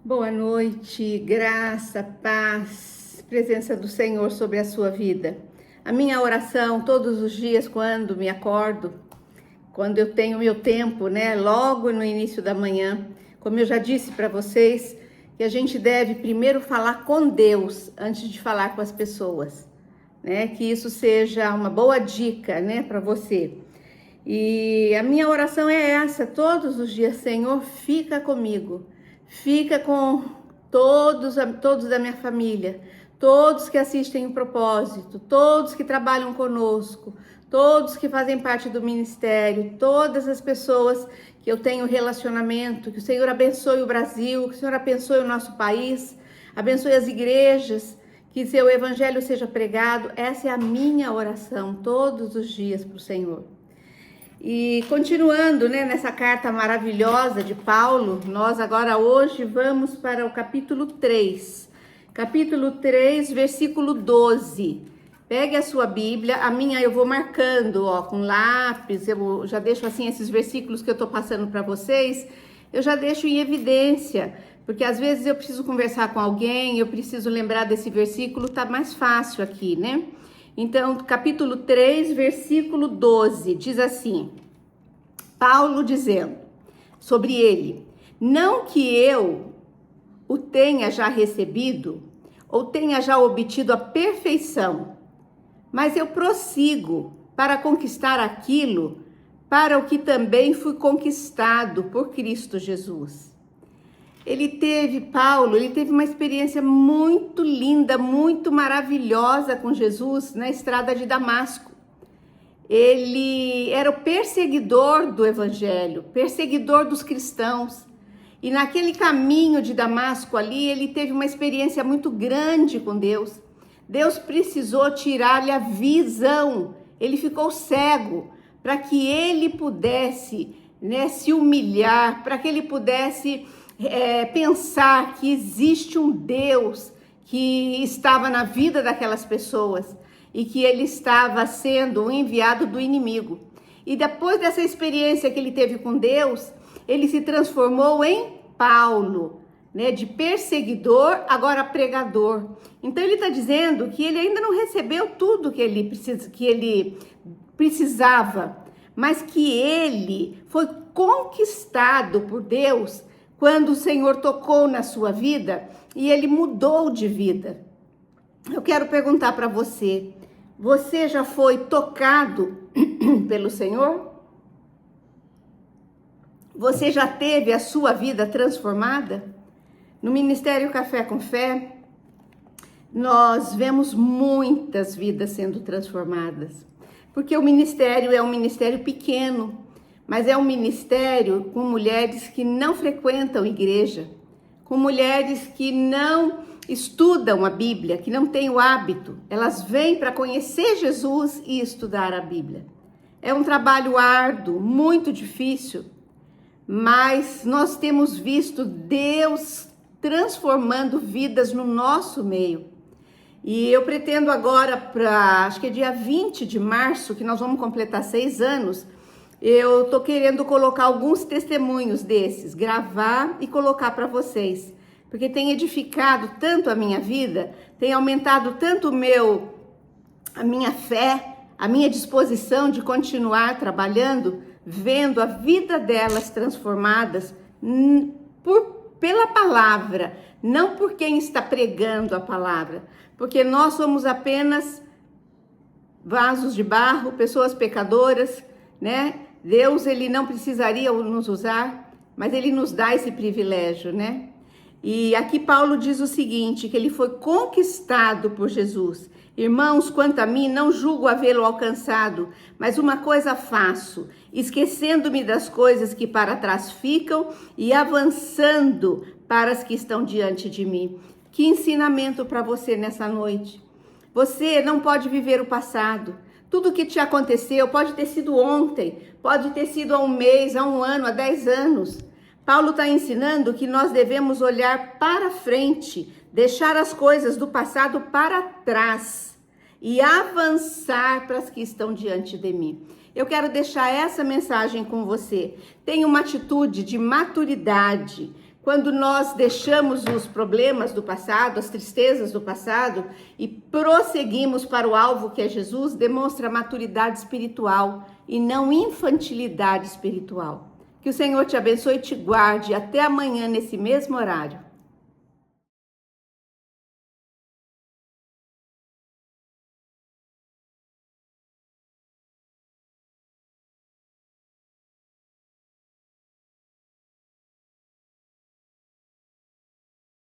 Boa noite, graça, paz, presença do Senhor sobre a sua vida. A minha oração todos os dias quando me acordo, quando eu tenho meu tempo, logo no início da manhã, como eu já disse para vocês, que a gente deve primeiro falar com Deus antes de falar com as pessoas, que isso seja uma boa dica, para você. E a minha oração é essa, todos os dias: Senhor, fica comigo. Fica com todos da minha família, todos que assistem o propósito, todos que trabalham conosco, todos que fazem parte do ministério, todas as pessoas que eu tenho relacionamento. Que o Senhor abençoe o Brasil, que o Senhor abençoe o nosso país, abençoe as igrejas, que seu evangelho seja pregado. Essa é a minha oração todos os dias para o Senhor. E continuando, nessa carta maravilhosa de Paulo, nós agora hoje vamos para o capítulo 3. Capítulo 3, versículo 12. Pegue a sua Bíblia, a minha eu vou marcando, com lápis, eu já deixo assim esses versículos que eu estou passando para vocês, eu já deixo em evidência, porque às vezes eu preciso conversar com alguém, eu preciso lembrar desse versículo, tá mais fácil aqui, Então, capítulo 3, versículo 12, diz assim, Paulo dizendo sobre ele: não que eu o tenha já recebido ou tenha já obtido a perfeição, mas eu prossigo para conquistar aquilo para o que também fui conquistado por Cristo Jesus. Paulo teve uma experiência muito linda, muito maravilhosa com Jesus na estrada de Damasco. Ele era o perseguidor do evangelho, perseguidor dos cristãos. E naquele caminho de Damasco ali, ele teve uma experiência muito grande com Deus. Deus precisou tirar-lhe a visão. Ele ficou cego para que ele pudesse, se humilhar, para que ele pudesse pensar que existe um Deus que estava na vida daquelas pessoas e que ele estava sendo um enviado do inimigo. E depois dessa experiência que ele teve com Deus, ele se transformou em Paulo, de perseguidor, agora pregador. Então ele está dizendo que ele ainda não recebeu tudo que ele precisava, mas que ele foi conquistado por Deus quando o Senhor tocou na sua vida e ele mudou de vida. Eu quero perguntar para você: você já foi tocado pelo Senhor? Você já teve a sua vida transformada? No Ministério Café com Fé, nós vemos muitas vidas sendo transformadas, porque o ministério é um ministério pequeno, mas é um ministério com mulheres que não frequentam igreja, com mulheres que não estudam a Bíblia, que não têm o hábito. Elas vêm para conhecer Jesus e estudar a Bíblia. É um trabalho árduo, muito difícil, mas nós temos visto Deus transformando vidas no nosso meio. E eu pretendo agora, acho que é dia 20 de março, que nós vamos completar 6 anos, eu tô querendo colocar alguns testemunhos desses, gravar e colocar para vocês, porque tem edificado tanto a minha vida, tem aumentado tanto a minha fé, a minha disposição de continuar trabalhando, vendo a vida delas transformadas pela palavra, não por quem está pregando a palavra, porque nós somos apenas vasos de barro, pessoas pecadoras, Deus, ele não precisaria nos usar, mas ele nos dá esse privilégio, E aqui Paulo diz o seguinte, que ele foi conquistado por Jesus. Irmãos, quanto a mim, não julgo havê-lo alcançado, mas uma coisa faço, esquecendo-me das coisas que para trás ficam e avançando para as que estão diante de mim. Que ensinamento para você nessa noite. Você não pode viver o passado. Tudo que te aconteceu pode ter sido ontem, pode ter sido há um mês, há um ano, há 10 anos. Paulo está ensinando que nós devemos olhar para frente, deixar as coisas do passado para trás e avançar para as que estão diante de mim. Eu quero deixar essa mensagem com você. Tenha uma atitude de maturidade. Quando nós deixamos os problemas do passado, as tristezas do passado e prosseguimos para o alvo que é Jesus, demonstra maturidade espiritual e não infantilidade espiritual. Que o Senhor te abençoe e te guarde até amanhã nesse mesmo horário.